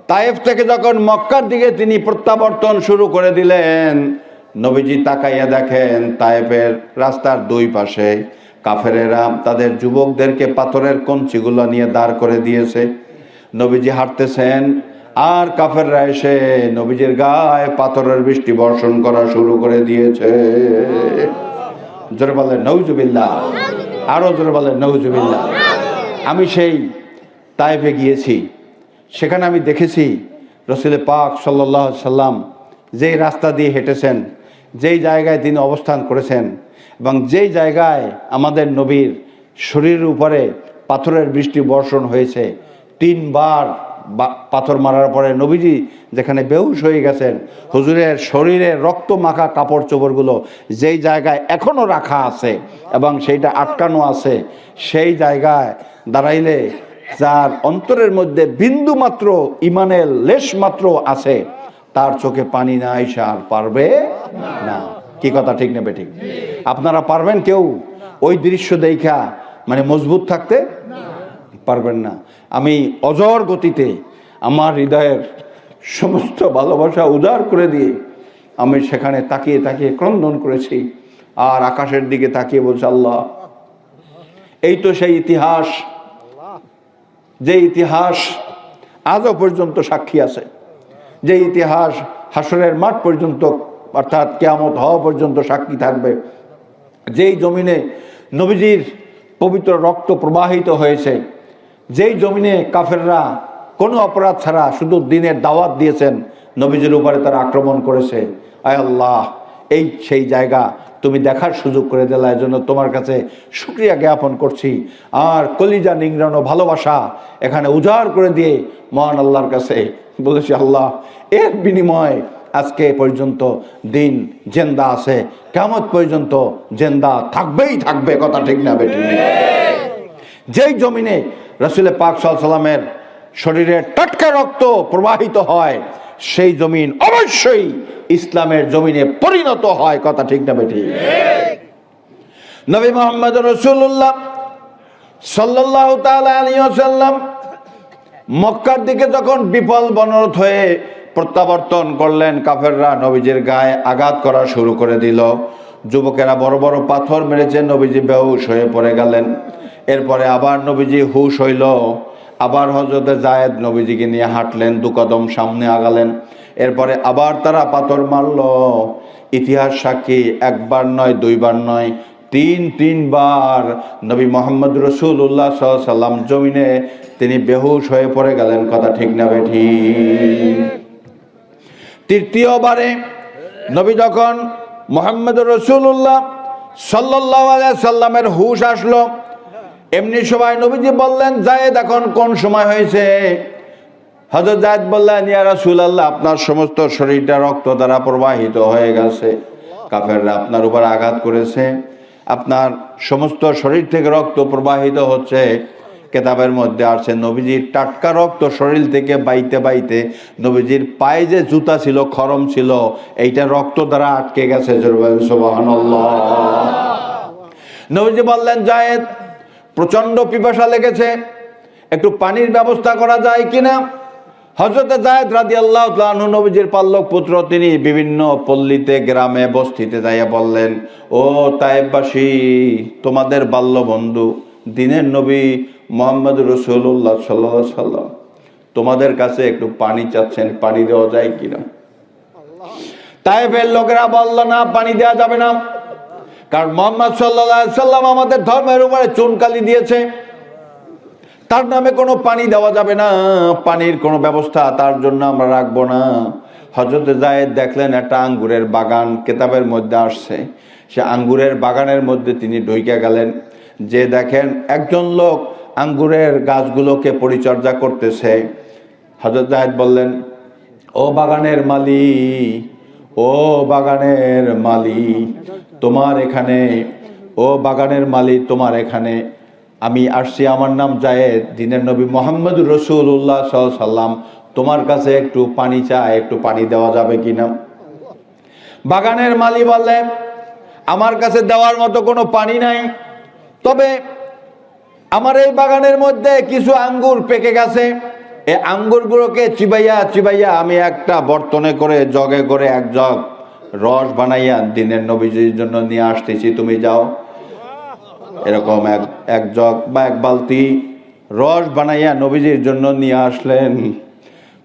তায়েফ থেকে যখন মক্কার দিকে তিনি প্রত্যাবর্তন শুরু করে দিলেন, নবীজি তাকাইয়া দেখেন তায়েফের রাস্তার দুই পাশে কাফেরেরা তাদের যুবকদেরকে পাথরের কঞ্চিগুলো নিয়ে দাঁড় করে দিয়েছে। নবীজি হাঁটতেছেন আর কাফেররা এসে নবীজির গায়ে পাথরের বৃষ্টি বর্ষণ করা শুরু করে দিয়েছে। জোরে বলেন নাউজুবিল্লাহ, আরো জোরে বলেন নাউজুবিল্লাহ। আমি সেই তায়েফে গিয়েছি, সেখানে আমি দেখেছি রাসূল পাক সাল্লাল্লাহু আলাইহি সাল্লাম যেই রাস্তা দিয়ে হেঁটেছেন, যেই জায়গায় তিনি অবস্থান করেছেন এবং যেই জায়গায় আমাদের নবীর শরীরের উপরে পাথরের বৃষ্টি বর্ষণ হয়েছে, 3 বার পাথর মারার পরে নবীজি যেখানে বেহুশ হয়ে গেছেন, হুজুরের শরীরে রক্ত মাখা কাপড় চোপড়গুলো যেই জায়গায় এখনো রাখা আছে এবং সেইটা আটকানো আছে, সেই জায়গায় দাঁড়াইলে যার অন্তরের মধ্যে বিন্দু মাত্র ইমানের লেশ মাত্র আছে, তার চোখে পানি না আইসা আর পারবে না। কি কথা ঠিক নেবে ঠিক? আপনারা পারবেন কেউ ওই দৃশ্য দেখা মানে মজবুত থাকতে? পারবেন না। আমি অজর গতিতে আমার হৃদয়ের সমস্ত ভালোবাসা উজাড় করে দিয়ে আমি সেখানে তাকিয়ে তাকিয়ে ক্রন্দন করেছি আর আকাশের দিকে তাকিয়ে বলছি, আল্লাহ, এই তো সেই ইতিহাস, যে ইতিহাস আজও পর্যন্ত সাক্ষী আছে, যে ইতিহাস হাসরের মাঠ পর্যন্ত অর্থাৎ কিয়ামত হওয়া পর্যন্ত সাক্ষী থাকবে। যেই জমিনে নবীজির পবিত্র রক্ত প্রবাহিত হয়েছে, যেই জমিনে কাফেররা কোনো অপরাধ ছাড়া শুধু দিনের দাওয়াত দিয়েছেন, নবীজির উপরে তারা আক্রমণ করেছে। আয় আল্লাহ, এই সেই জায়গা তুমি দেখার সুযোগ করে দিলে, এর জন্য তোমার কাছে শুকরিয়া জ্ঞাপন করছি। আর কলিজা নিংড়ানো ভালোবাসা এখানে উজাড় করে দিয়ে মহান আল্লাহর কাছে বলেছি, আল্লাহ, এর বিনিময়ে আজকে পর্যন্ত দিন জিন্দা আছে, কিয়ামত পর্যন্ত জিন্দা থাকবেই থাকবে। কথা ঠিক না বেটি? যেই জমিনে রাসূল পাক সাল্লাল্লাহু আলাইহি সাল্লামের শরীরে টাটকা রক্ত প্রবাহিত হয়, সেই জমিন অবশ্যই ইসলামের জমিনে পরিণত হয়। কথা ঠিক না বেটি? নবী মুহাম্মদ রাসূলুল্লাহ সাল্লাল্লাহু তাআলা আলাইহি ওয়াসাল্লাম মক্কার দিকে যখন বিফল বনরত হয়ে প্রত্যাবর্তন করলেন, কাফেররা নবীজির গায়ে আঘাত করা শুরু করে দিল। যুবকেরা বড় বড় পাথর মেরেছে, নবীজি বেহুশ হয়ে পড়ে গেলেন। এরপরে আবার নবীজি হুশ হইল, আবার হযরতে যায়েদ নবীজিকে নিয়ে হাঁটলেন, 2 কদম সামনে আগালেন। এরপরে আবার তারা পাথর মারল। ইতিহাস সাক্ষী, 1 বার নয়, 2 বার নয়, 3 বার নবী মুহাম্মদ রাসূলুল্লাহ সাল্লাল্লাহু আলাইহি ওয়াসাল্লাম জমিনে তিনি বেহুশ হয়ে পড়ে গেলেন। কথা ঠিক না বেঠি? তৃতীয়বারে নবী যখন মুহাম্মদ রাসূলুল্লাহ সাল্লাল্লাহু আলাইহি ওয়াসাল্লামের হুশ আসলো, এমনি সময় নবীজি বললেন, যায়েদ, এখন কোন সময় হয়েছে? হযরত যায়েদ বললেন, ইয়া রাসূলুল্লাহ, আপনার সমস্ত শরীরটা রক্ত দ্বারা প্রবাহিত হয়ে গেছে, কাফেররা আপনার উপর আঘাত করেছে, আপনার সমস্ত শরীর থেকে রক্ত প্রবাহিত হচ্ছে। কেতাবের মধ্যে আছে নবীজির টাটকা রক্ত শরীর থেকে বাইতে বাইতে নবীজির পায়ে যে জুতা ছিল, খরম ছিল, এইটা রক্ত দ্বারা আটকে গেছে। সুবহানাল্লাহ। নবীজি বললেন, যায়েদ, প্রচন্ড পিপাসা লেগেছে, একটু পানির ব্যবস্থা করা যায় কিনা? হযরত যায়েদ রাদিয়াল্লাহু তাআলা আনহু নবীজির পাল্লক পুত্র, তিনি বিভিন্ন পল্লীতে, গ্রামে, বস্তিতে যাইয়া বললেন, ও তায়েফবাসী, তোমাদের বাল্য বন্ধু দিনের নবী মুহাম্মদ রাসূলুল্লাহ সাল্লাল্লাহু আলাইহি ওয়াসাল্লাম তোমাদের কাছে একটু পানি চাচ্ছেন, পানি দেওয়া যায় কিনা? তায়েফের লোকেরা বলল, না, পানি দেওয়া যাবে না, কারণ মুহাম্মদ সাল্লাল্লাহু আলাইহি ওয়াসাল্লাম আমাদের ধর্মের উপরে চুনকালি দিয়েছে, তার নামে কোনো পানি দেওয়া যাবে না, পানির কোনো ব্যবস্থা তার জন্য আমরা রাখবো না। হযরত যায়েদ দেখলেন একটা আঙ্গুরের বাগান, কেতাবের মধ্যে আসছে, সে আঙ্গুরের বাগানের মধ্যে তিনি ঢুকে গেলেন। যে দেখেন একজন লোক আঙ্গুরের গাছগুলোকে পরিচর্যা করতেছে। হযরত যায়েদ বললেন, ও বাগানের মালিক, ও বাগানের মালিক, তোমার এখানে, ও বাগানের মালিক, তোমার এখানে আমি আসছি, আমার নাম যায়েদ, দিনের নবী মুহাম্মদ রাসূলুল্লাহ সাল্লাল্লাহু আলাইহি ওয়াসাল্লাম তোমার কাছে একটু পানি চাই, একটু পানি দেওয়া যাবে কিনা? বাগানের মালিক বললেন, আমার কাছে দেওয়ার মতো কোনো পানি নাই, তবে আমার এই বাগানের মধ্যে কিছু আঙ্গুর পেকে গেছে, এই আঙ্গুরগুলোকে চিবাইয়া চিবাইয়া আমি একটা বর্তনে করে জগে করে এক জগ রস বানাইয়া দিনের নবীজির জন্য নিয়ে আসতেছি, তুমি যাও। এরকম এক জগ বা এক বালতি রস বানাইয়া নবীজির জন্য নিয়ে আসলেন।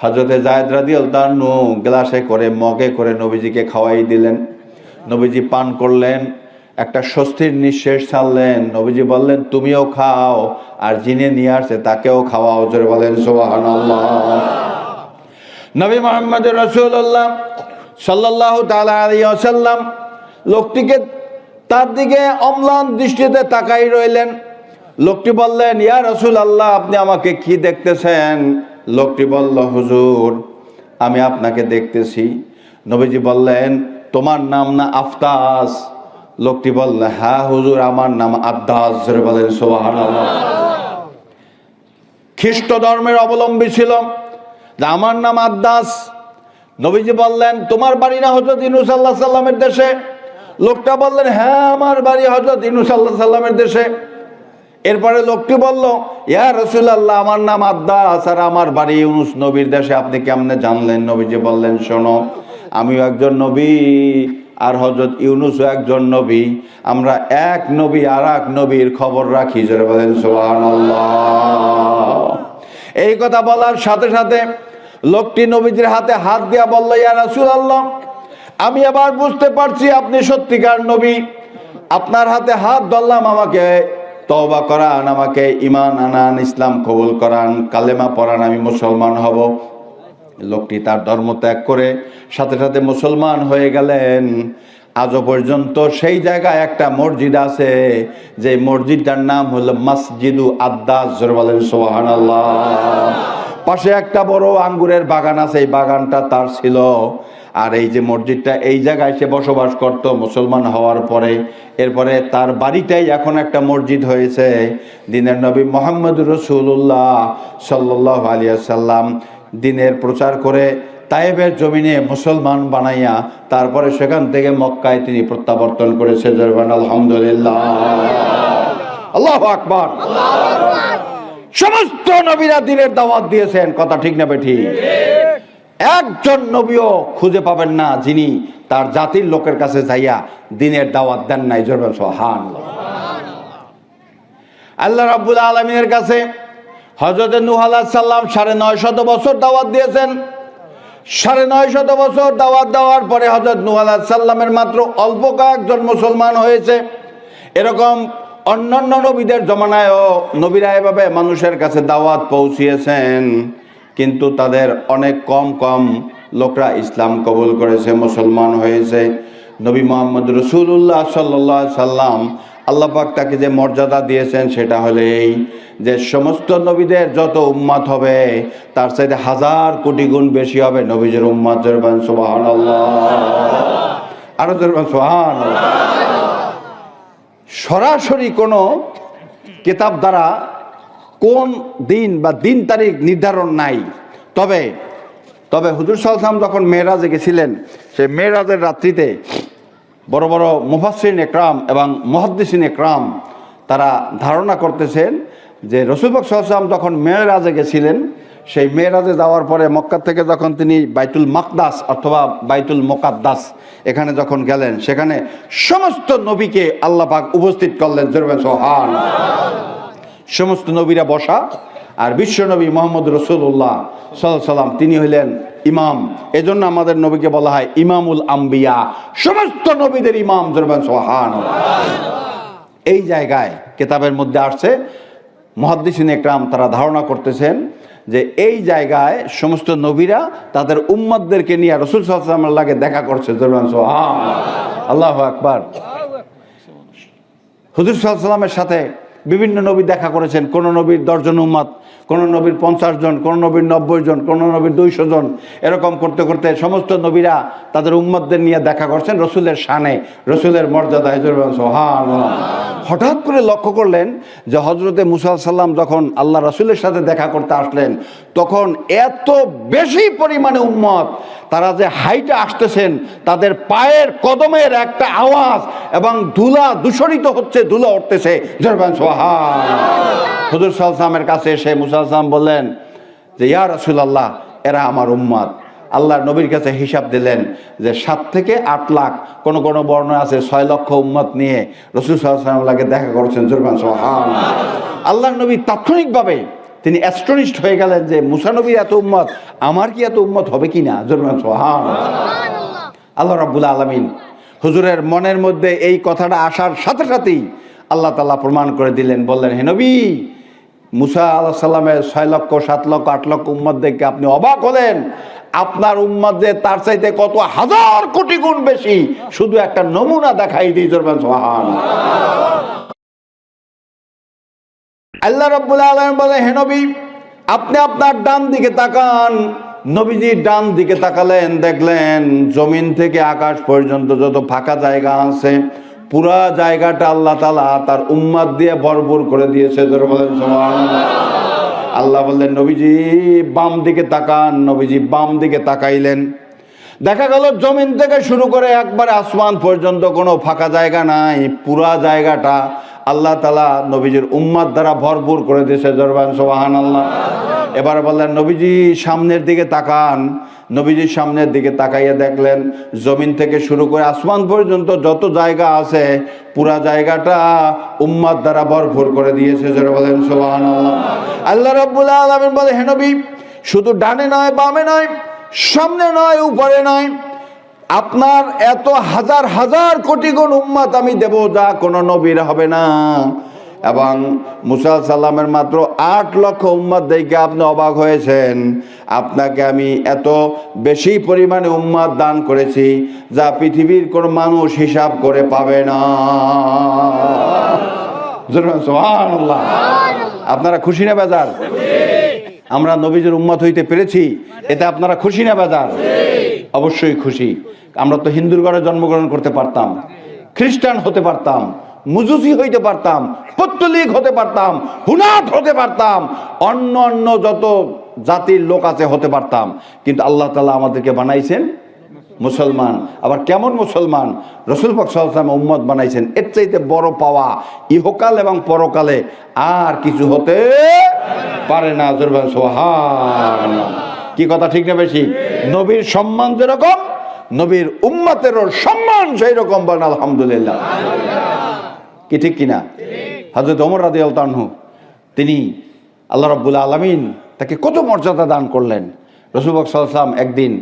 হযরতে যায়েদ রাদিয়াল্লাহু আনহু গ্লাসে করে মগে করে নবীজিকে খাওয়াই দিলেন। নবীজি পান করলেন, একটা স্বস্তির নিঃশ্বাস ছাড়লেন। নবীজি বললেন, তুমিও খাও, আর যিনি নিয়ে আসছে তাকেও খাওয়াও। জোরে বলেন সুবহানাল্লাহ। নবী মুহাম্মদ রাসূলুল্লাহ সাল্লাল্লাহু তাআলা আলাইহি ওয়াসাল্লাম লোকটিকে তার দিকে অম্লান দৃষ্টিতে তাকাই রইলেন। লোকটি বললেন, ইয়া রাসূলুল্লাহ, আপনি আমাকে কি দেখতেছেন? লোকটি বলল, হুজুর, আমি আপনাকে দেখতেছি। নবীজি বললেন, তোমার নাম না আফতাস? লোকটি বলল, হ্যাঁ হুজুর, আমার নাম আদ্দাস। জোরে বলেন সুবহানাল্লাহ। খ্রিস্ট ধর্মের অবলম্বী ছিল, আমার নাম আদ্দাস। নবীজি বললেন, তোমার বাড়ি না হযরত ইউনূস আলাইহিস সালামের দেশে? লোকটা বললেন, হ্যাঁ, আমার বাড়ি হযরত ইউনূস আলাইহিস সালামের দেশে। এরপরে লোকটি বলল, ইয়া রাসূলুল্লাহ, আমার নাম আদ্দাস আর আমার বাড়ি ইউনূস নবীর দেশে, আপনি কেমনে জানলেন? নবীজি বললেন, শোনো, আমিও একজন নবী আর হযরত ইউনূসও একজন নবী। আমরা এক নবী আর এক নবীর খবর রাখি। জোরে বলেন সুবহানাল্লাহ। এই কথা বলার সাথে সাথে লোকটি নবীজির হাতে হাত দিয়া বলল, ইয়া রাসূলুল্লাহ, আমি আবার বুঝতে পারছি আপনি সত্যিকার নবী। আপনার হাতে হাত ধরলাম, আমাকে তওবা করান, আমাকে ঈমান আনান, ইসলাম কবুল করান, কালেমা পড়ান, আমি মুসলমান হব। লোকটি তার ধর্ম ত্যাগ করে সাথে সাথে মুসলমান হয়ে গেলেন। আজও পর্যন্ত সেই জায়গায় একটা মসজিদ আছে, যে মসজিদটার নাম হলো মসজিদু আদ্দাস। জোরে বলেন সুবহানাল্লাহ। পাশে একটা বড় আঙ্গুরের বাগান আছে, এই বাগানটা তার ছিল। আর এই যে মসজিদটা, এই জায়গায় সে বসবাস করত মুসলমান হওয়ার পরে। এরপরে তার বাড়িটাই এখন একটা মসজিদ হয়েছে। দিনের নবী মুহাম্মদ রাসূলুল্লাহ সাল্লাল্লাহু আলাইহি ওয়াসাল্লাম দিনের প্রচার করে তায়েবের জমিনে মুসলমান বানাইয়া তারপরে সেখান থেকে মক্কায় তিনি প্রত্যাবর্তন করেছে। আলহামদুলিল্লাহ, আল্লাহু আকবার। সমস্ত নবীরা দিনের দাওয়াত দিয়েছেন, কথা ঠিক না বেঠিক? একজন নবীও খুঁজে পাবেন না যিনি তার জাতির লোকের কাছে যাইয়া দিনের দাওয়াত দেন নাই। জোরে সুবহানাল্লাহ। আল্লাহ রাব্বুল আলামিনের কাছে হযরত নূহ আলাইহিস সালাম 950 বছর দাওয়াত দিয়েছেন। 950 বছর দাওয়াত দেওয়ার পরে হযরত নূহ আলাইহিস সালামের মাত্র অল্প কয়েকজন মুসলমান হয়েছে। এরকম অন্যান্য নবীদের জমানায়ও নবীরা এভাবে মানুষের কাছে দাওয়াত পৌঁছিয়েছেন, কিন্তু তাদের অনেক কম লোকরা ইসলাম কবুল করেছে, মুসলমান হয়েছে। নবী মুহাম্মদ রাসূলুল্লাহ সাল্লাল্লাহু আলাইহি সাল্লাম, আল্লাহ পাক তাকে যে মর্যাদা দিয়েছেন সেটা হলো এই যে সমস্ত নবীদের যত উম্মত হবে তার চাইতে 1000 কোটি গুণ বেশি হবে নবীজির উম্মত। জোরে বলেন সুবহানাল্লাহ। আরো জোরে বলেন সুবহানাল্লাহ। সরাসরি কোনো কিতাব দ্বারা কোন দিন বা দিন তারিখ নির্ধারণ নাই। তবে হুজুর সাল্লাল্লাহু আলাইহি ওয়াসাল্লাম যখন মেরাজে গেছিলেন, সেই মেরাজের রাত্রিতে বড় বড় মুফাসসিরিন ইকরাম এবং মুহাদ্দিসিন ইকরাম তারা ধারণা করতেছেন যে রাসূল পাক সাল্লাল্লাহু আলাইহি ওয়াসাল্লাম যখন মেরাজে গেছিলেন, সেই মেরাজে যাওয়ার পরে মক্কা থেকে যখন তিনি বাইতুল মাকদাস অথবা বাইতুল মুকাদ্দাস এখানে যখন গেলেন, সেখানে সমস্ত নবীকে আল্লাহ পাক উপস্থিত করলেন। জোরে বলেন সুবহানাল্লাহ। সমস্ত নবীরা বসা, আর বিশ্ব নবী মুহাম্মদ রাসূলুল্লাহ সাল্লাল্লাহু আলাইহি ওয়াসাল্লাম তিনি হইলেন ইমাম। এজন্য আমাদের নবীকে বলা হয় ইমামুল আম্বিয়া, সমস্ত নবীদের ইমাম। জোরে বলেন সুবহানাল্লাহ। এই জায়গায় কিতাবের মধ্যে আসছে, মুহাদ্দিসিন ইকরাম তারা ধারণা করতেছেন যে এই জায়গায় সমস্ত নবীরা তাদের উম্মতদেরকে নিয়ে রাসূল সাল্লাল্লাহু আলাইহি ওয়াসাল্লামের লাগে দেখা করছে। জোরে বলেন সুবহানাল্লাহ, আল্লাহু আকবার। হুজুর সাল্লাল্লাহু আলাইহি ওয়াসাল্লামের সাথে বিভিন্ন নবী দেখা করেছেন। কোন নবীর 10 জন উম্মত, কোন নবীর 50 জন, কোন নবীর 90 জন, কোন নবীর 200 জন। এরকম করতে করতে সমস্ত নবীরা তাদের উম্মতদের নিয়ে দেখা করছেন রসুলের শানে, রসুলের মর্যাদায়। সুবহানাল্লাহ। হঠাৎ করে লক্ষ্য করলেন যে হযরতে মুসা আলাইহিস সালাম যখন আল্লাহ রসুলের সাথে দেখা করতে আসলেন, তখন এত বেশি পরিমাণে উম্মত, তারা যে হাইটে আসতেছেন, তাদের পায়ের কদমের একটা আওয়াজ এবং ধুলা দূষরিত হচ্ছে, ধুলা উঠতেছে। সুবহানাল্লাহ। হুজুর সাল্লাল্লাহু আলাইহি ওয়াসাল্লামের কাছে এসে মুসা আলাইহিস সালাম বললেন যে ইয়া রাসূলুল্লাহ, এরা আমার উম্মত। আল্লাহ নবীর কাছে হিসাব দিলেন যে 7 থেকে 8 লাখ, কোন কোন বর্ণনা আছে 6 লক্ষ উম্মত নিয়ে রাসূল সাল্লাল্লাহু আলাইহি ওয়াসাল্লাম লাগে দেখা করেছেন। সুবহানাল্লাহ। আল্লাহর নবী তাৎক্ষণিকভাবে তিনি অ্যাস্টনিশড হয়ে গেলেন যে মুসা নবীর এত উম্মত, আমার কি এত উম্মত হবে কিনা? সুবহানাল্লাহ। আল্লাহ রাব্বুল আলামিন হুজুরের মনের মধ্যে এই কথাটা আসার সাথে সাথেই আল্লাহ তাআলা প্রমাণ করে দিলেন, বললেন, হে নবী, মুসা আলাইহিস সালামের 6 লক্ষ 7 লক্ষ 8 লক্ষ উম্মত দেখে আপনি অবাক হলেন, আপনার উম্মত যে তার চাইতে কত হাজার কোটি গুণ বেশি, শুধু একটা নমুনা দেখাই দিই। সুবহানাল্লাহ। আল্লাহ রাব্বুল আলামিন বলে, হে নবী, আপনি আপনার ডান দিকে তাকান। নবীজি ডান দিকে তাকালেন, দেখলেন জমিন থেকে আকাশ পর্যন্ত যত ফাঁকা জায়গা আছে পুরা জায়গাটা আল্লাহ তাআলা তার উম্মত দিয়ে ভরপুর করে দিয়েছে। সুবহানাল্লাহ। আল্লাহ বললেন, নবীজি বাম দিকে তাকান। নবীজি বাম দিকে তাকাইলেন, দেখা গেল জমিন থেকে শুরু করে একবারে আসমান পর্যন্ত কোনো ফাঁকা জায়গা নাই, পুরা জায়গাটা আল্লাহ তাআলা নবীজির উম্মত দ্বারা ভরপুর করে দিয়েছে। সুবহানাল্লাহ। এবার বললেন, নবীজি সামনের দিকে তাকান। নবীজি সামনের দিকে তাকাইয়া দেখলেন জমিন থেকে শুরু করে আসমান পর্যন্ত যত জায়গা আছে পুরা জায়গাটা উম্মত দ্বারা ভরপুর করে দিয়েছে। বলেন সুবহানাল্লাহ। আল্লাহ রাব্বুল আলামিন বলে, হে নবী, শুধু ডানে নয়, বামে নয়, সামনে নয়, উপরে নয়, আপনার এত হাজার হাজার কোটি গুণ উম্মত আমি দেব, যা কোনো নবীর হবে না। এবং মুসা সাল্লামের মাত্র 8 লক্ষ উম্মত দেখে আপনি অবাক হয়েছেন। আপনাকে আমি এত বেশি পরিমাণে উম্মত দান করেছি যা পৃথিবীর কোনো মানুষ হিসাব করে পাবে না। সুবহানাল্লাহ। আপনারা খুশি না বেজার? আমরা নবীজির উম্মত হইতে পেরেছি, এতে আপনারা খুশি না বেজার? অবশ্যই খুশি। আমরা তো হিন্দুর ঘরে জন্মগ্রহণ করতে পারতাম, খ্রিস্টান হতে পারতাম, মুজুসি হইতে পারতাম, পত্তলিক হতে পারতাম, হুনাত হতে পারতাম, অন্য অন্য যত জাতির লোক আছে হতে পারতাম, কিন্তু আল্লাহ তাআলা আমাদেরকে বানাইছেন মুসলমান। আবার কেমন মুসলমান? রাসূল পাক সাল্লাল্লাহু আলাইহি ওয়াসাল্লাম উম্মত বানাইছেন। এর চাইতে বড় পাওয়া ইহকাল এবং পরকালে আর কিছু হতে পারে না। সুবহানাল্লাহ। কি কথা ঠিক না বেশি? নবীর সম্মান যেরকম, নবীর উম্মতেরও সম্মান সেই রকম। বলেন আলহামদুলিল্লাহ। কি ঠিক কিনা? হযরত ওমর রাদিয়াল্লাহু আনহু, তিনি আল্লাহ রাব্বুল আলামিন তাকে কত মর্যাদা দান করলেন। রাসূল পাক সাল্লাল্লাহু আলাইহি ওয়াসাল্লাম একদিন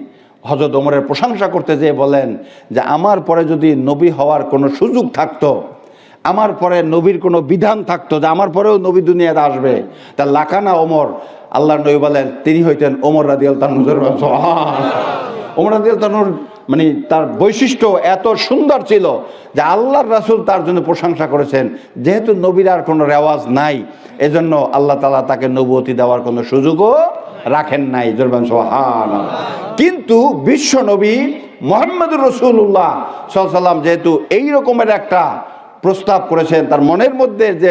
হযরত ওমরের প্রশংসা করতে যেয়ে বলেন যে আমার পরে যদি নবী হওয়ার কোনো সুযোগ থাকতো, আমার পরে নবীর কোনো বিধান থাকতো যে আমার পরেও নবী দুনিয়াতে আসবে, তা লাকানা ওমর। আল্লাহর নবী বলেন তিনি হইতেন ওমর রাদিয়াল্লাহু আনহু। ওমর রাদিয়াল্লাহু আনহুর মানে তার বৈশিষ্ট্য এত সুন্দর ছিল যে আল্লাহর রাসূল তার জন্য প্রশংসা করেছেন। যেহেতু নবীর আর কোনো রেওয়াজ নাই, এজন্য আল্লাহ তাআলা তাকে নবুয়তি দেওয়ার কোনো সুযোগও রাখেন নাই। সুবহানাল্লাহ। কিন্তু বিশ্ব নবী মুহাম্মদুর রাসূলুল্লাহ সাল্লাল্লাহু আলাইহি ওয়াসাল্লাম যেহেতু এই রকমের একটা প্রস্তাব করেছেন, তার মনের মধ্যে যে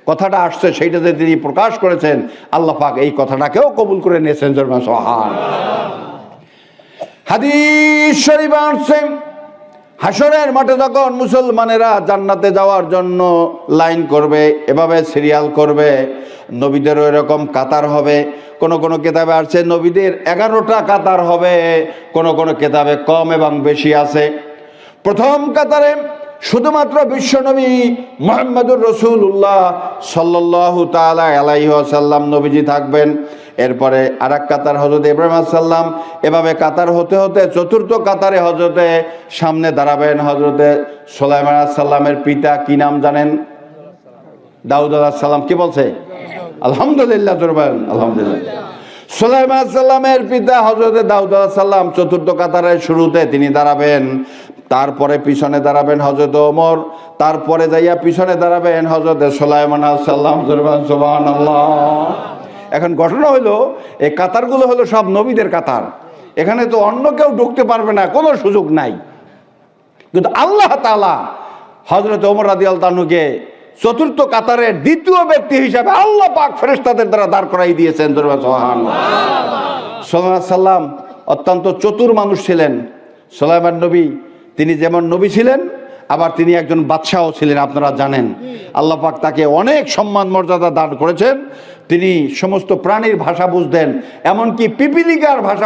কথাটা আসছে সেইটা যে তিনি প্রকাশ করেছেন, আল্লাহ পাক এই কথাটাকেও কবুল করে নিয়েছেন। সুবহানাল্লাহ। হাদিস শরীফে আসছে, হাসরের মাঠে যখন মুসলমানেরা জান্নাতে যাওয়ার জন্য লাইন করবে, এভাবে সিরিয়াল করবে, নবীদেরও এরকম কাতার হবে। কোন কোন কিতাবে আসছে নবীদের 11টা কাতার হবে, কোন কোন কিতাবে কম এবং বেশি আছে। প্রথম কাতারে শুধুমাত্র বিশ্বনবী মুহাম্মদুর রাসূলুল্লাহ সাল্লাল্লাহু তাআলা আলাইহি ওয়াসাল্লাম নবীজি থাকবেন। এরপরে আরেক কাতার হযরত ইব্রাহিম আলাইহিস সালাম। এভাবে কাতার হতে হতে চতুর্থ কাতারে হযরতে সামনে দাঁড়াবেন হযরতে সুলাইমান আলাইহিস সালামের পিতা, কি নাম জানেন? দাউদ আলাইহিস সালাম। কি বলছে? আলহামদুলিল্লাহ। আলহামদুলিল্লাহ। সুলাইমান আলাইহিস সালামের পিতা হযরতে দাউদ আলাইহিস সালাম চতুর্থ কাতারের শুরুতে তিনি দাঁড়াবেন। তারপরে পিছনে দাঁড়াবেন হযরত ওমর, তারপরে যাইয়া পিছনে দাঁড়াবেন হযরতে সুলাইমান আলাইহিস সালাম। সুবহানাল্লাহ। এখন ঘটনা হলো এই কাতারগুলো হলো সব নবীদের কাতার, এখানে তো অন্য কেউ ঢুকতে পারবে না, কোনো সুযোগ নাই। কিন্তু আল্লাহ তাআলা হযরত ওমর রাদিয়াল্লাহু আনহুকে চতুর্থ কাতারের দ্বিতীয় ব্যক্তি হিসাবে আল্লাহ পাক ফেরেশতাদের দ্বারা দাঁড় করাই দিয়েছেন। সুবহানাল্লাহ। সুলাইমান সাল্লাম অত্যন্ত চতুর মানুষ ছিলেন। সুলাইমান নবী তিনি যেমন নবী ছিলেন, আবার তিনি একজন বাদশাহও ছিলেন। আপনারা জানেন আল্লাহ পাক তাকে অনেক সম্মান মর্যাদা দান করেছেন। তিনি সমস্ত প্রাণীর ভাষা বুঝতেন, এমনকি পিপিলিকার ভাষা